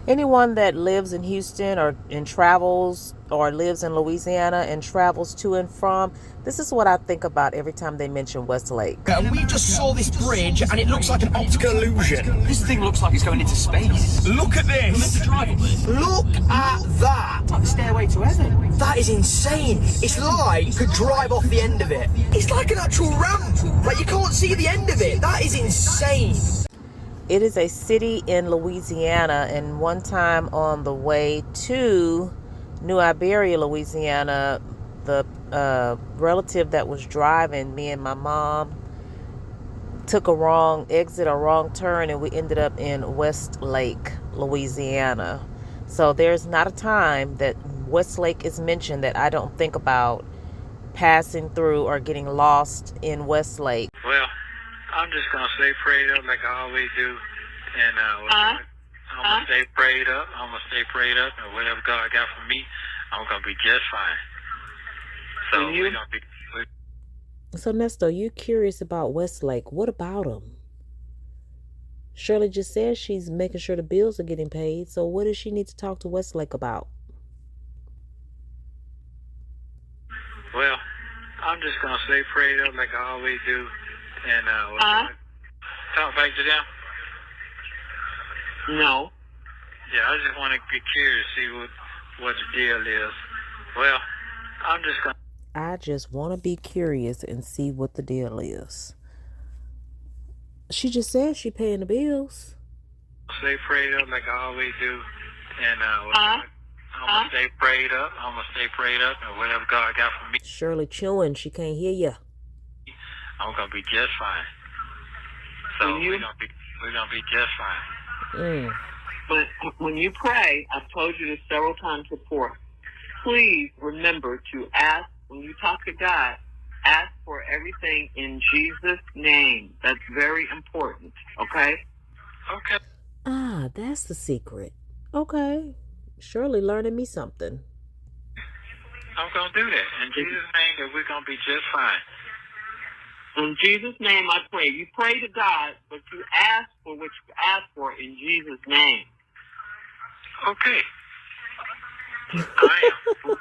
Speaker 3: Anyone that lives in Houston and travels or lives in Louisiana and travels to and from, this is what I think about every time they mention Westlake.
Speaker 6: We just saw this bridge and it looks like an optical illusion. This thing looks like it's going into space. Look at this. Look at that.
Speaker 7: It's like the stairway to heaven.
Speaker 6: That is insane. It's like you could drive off the end of it. It's like an actual ramp. Like you can't see the end of it. That is insane.
Speaker 3: It is a city in Louisiana, and one time on the way to New Iberia, Louisiana, the relative that was driving, me and my mom, took a wrong exit, a wrong turn, and we ended up in Westlake, Louisiana. So there's not a time that Westlake is mentioned that I don't think about passing through or getting lost in Westlake.
Speaker 1: Well, I'm just going to stay prayed up like I always do. And I'm going to stay prayed up. I'm going to stay prayed up. And whatever God got for me, I'm going to be just fine. So we're going to be...
Speaker 3: So, Nesto, you're curious about Westlake. What about him? Shirley just said she's making sure the bills are getting paid. So what does she need to talk to Westlake about?
Speaker 1: Well, I'm just going to stay prayed up like I always do. And talk back to them?
Speaker 2: No.
Speaker 1: Yeah, I just want to be curious to see what the deal is. Well, I'm just going to...
Speaker 3: I just want to be curious and see what the deal is. She just said she paying the bills.
Speaker 1: Stay prayed up like I always do. And I'm going to stay prayed up. I'm going to stay prayed up. And whatever God got for me...
Speaker 3: Shirley chewing. She can't hear you.
Speaker 1: I'm going to be just fine. So we're going to be just fine.
Speaker 2: But when you pray, I've told you this several times before, please remember to ask, when you talk to God, ask for everything in Jesus' name. That's very important, okay?
Speaker 1: Okay.
Speaker 3: Ah, that's the secret. Okay. Shirley learning me something.
Speaker 1: I'm going to do that. In Jesus' name, that we're going to be just fine.
Speaker 2: In Jesus' name, I pray. You pray to God, but you ask for what you ask for in Jesus' name.
Speaker 1: Okay. I am.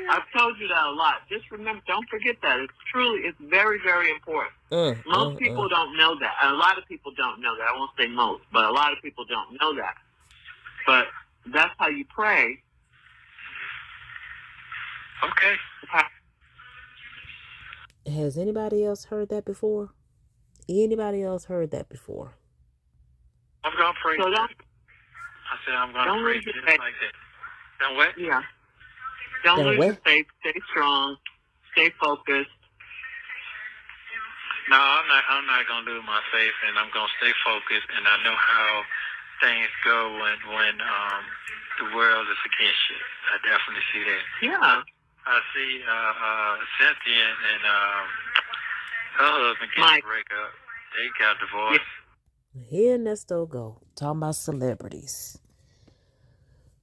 Speaker 2: I've told you that a lot. Just remember, don't forget that. It's very, very important. Most people don't know that. And a lot of people don't know that. I won't say most, but a lot of people don't know that. But that's how you pray.
Speaker 1: Okay.
Speaker 3: Has anybody else heard that before? Anybody else heard that before?
Speaker 1: I'm going to pray.
Speaker 2: So
Speaker 1: I said I'm going to pray just like that. Don't what?
Speaker 2: Yeah. Don't lose your faith. Stay strong. Stay focused.
Speaker 1: No, I'm not going to lose my faith, and I'm going to stay focused, and I know how things go when the world is against you. I definitely see that.
Speaker 2: Yeah.
Speaker 1: I see Cynthia and her husband getting a breakup. They got divorced.
Speaker 3: Yeah. Here Nesto go, talking about celebrities.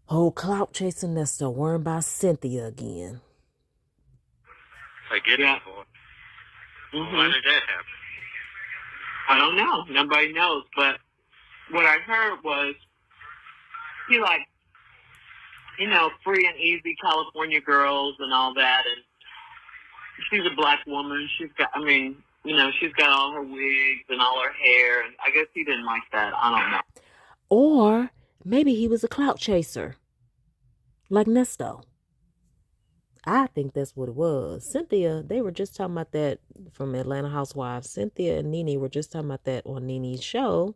Speaker 3: Oh, clout chasing Nesto, worrying about Cynthia again.
Speaker 1: They get divorced. Why did that happen?
Speaker 2: I don't know. Nobody knows. But what I heard was he free and easy California girls and all that. And she's a black woman. She's got all her wigs and all her hair. And I guess he didn't like that. I don't know.
Speaker 3: Or maybe he was a clout chaser. Like Nesto. I think that's what it was. Cynthia, they were just talking about that from Atlanta Housewives. Cynthia and Nene were just talking about that on Nene's show.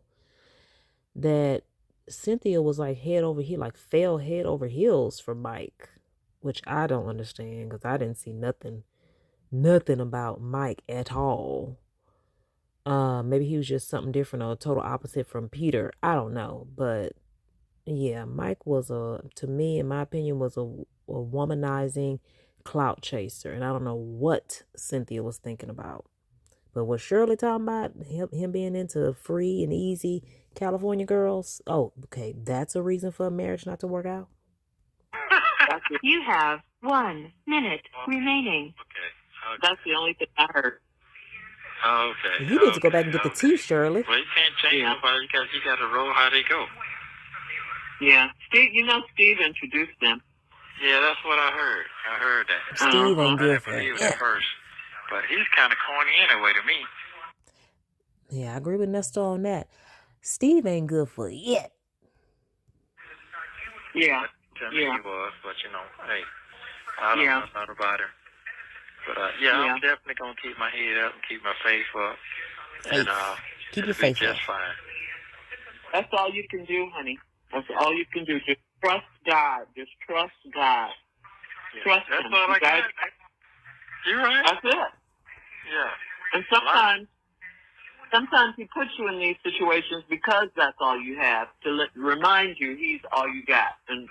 Speaker 3: That Cynthia was like fell head over heels for Mike, which I don't understand because I didn't see nothing about Mike at all. Maybe he was just something different or a total opposite from Peter. I don't know, but yeah, Mike was to me, in my opinion, was a womanizing clout chaser, and I don't know what Cynthia was thinking about. But what Shirley talking about, him being into free and easy California girls, oh, okay, that's a reason for a marriage not to work out?
Speaker 2: You have 1 minute remaining.
Speaker 1: Okay.
Speaker 2: That's the only thing I heard.
Speaker 1: Okay.
Speaker 3: You need to go back and get the tea, Shirley.
Speaker 1: Well, you can't change nobody because you got to roll how they go.
Speaker 2: Yeah. Steve, Steve introduced them.
Speaker 1: Yeah, that's what I heard. I heard that.
Speaker 3: Steve ain't
Speaker 1: I
Speaker 3: good
Speaker 1: didn't
Speaker 3: for
Speaker 1: believe
Speaker 3: it.
Speaker 1: it at first. But he's kind of corny anyway to me.
Speaker 3: Yeah, I agree with Nesto on that. Steve ain't good for it yet.
Speaker 2: Yeah.
Speaker 1: To me he was, but hey, I don't know nothing about him. But I'm definitely gonna keep my head up and keep my faith up, and
Speaker 3: keep your
Speaker 1: it'll be
Speaker 3: faith
Speaker 1: just
Speaker 3: up.
Speaker 1: fine.
Speaker 2: That's all you can do, honey. That's all you can do. Just trust God. Just trust God.
Speaker 1: Yeah.
Speaker 2: Trust
Speaker 1: That's
Speaker 2: Him.
Speaker 1: all I got. You're right.
Speaker 2: That's it.
Speaker 1: Yeah.
Speaker 2: And sometimes He puts you in these situations because that's all you have, to remind you He's all you got. And,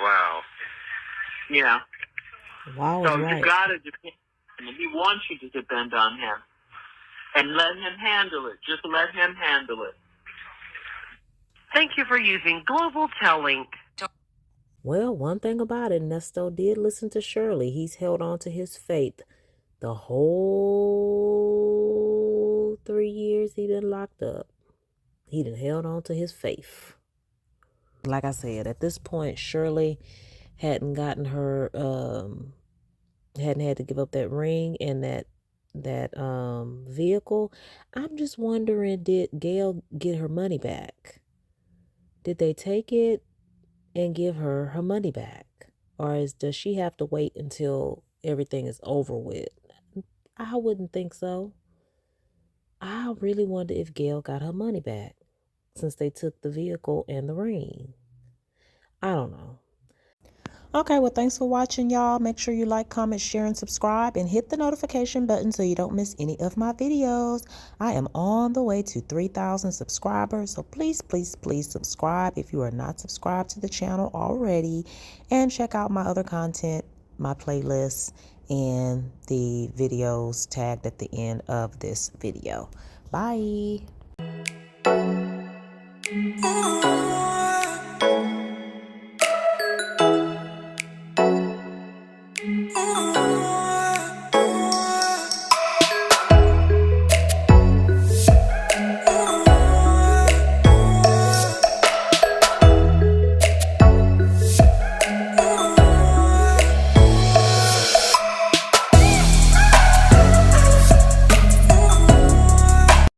Speaker 1: Wow.
Speaker 2: Yeah.
Speaker 3: Wow,
Speaker 2: so
Speaker 3: right.
Speaker 2: you got to depend on Him. He wants you to depend on Him. And let Him handle it. Just let Him handle it.
Speaker 7: Thank you for using Global Tellink.
Speaker 3: Well, one thing about it, Nesto did listen to Shirley. He's held on to his faith the whole 3 years he been locked up. He done held on to his faith. Like I said, at this point, Shirley hadn't gotten her, hadn't had to give up that ring and that vehicle. I'm just wondering, did Gail get her money back? Did they take it and give her money back? Or does she have to wait until everything is over with? I wouldn't think so. I really wonder if Gail got her money back since they took the vehicle and the ring. I don't know. Okay, well, thanks for watching, y'all. Make sure you like, comment, share, and subscribe, and hit the notification button so you don't miss any of my videos. I am on the way to 3,000 subscribers, so please, please, please subscribe if you are not subscribed to the channel already, and check out my other content, my playlists, and the videos tagged at the end of this video. Bye.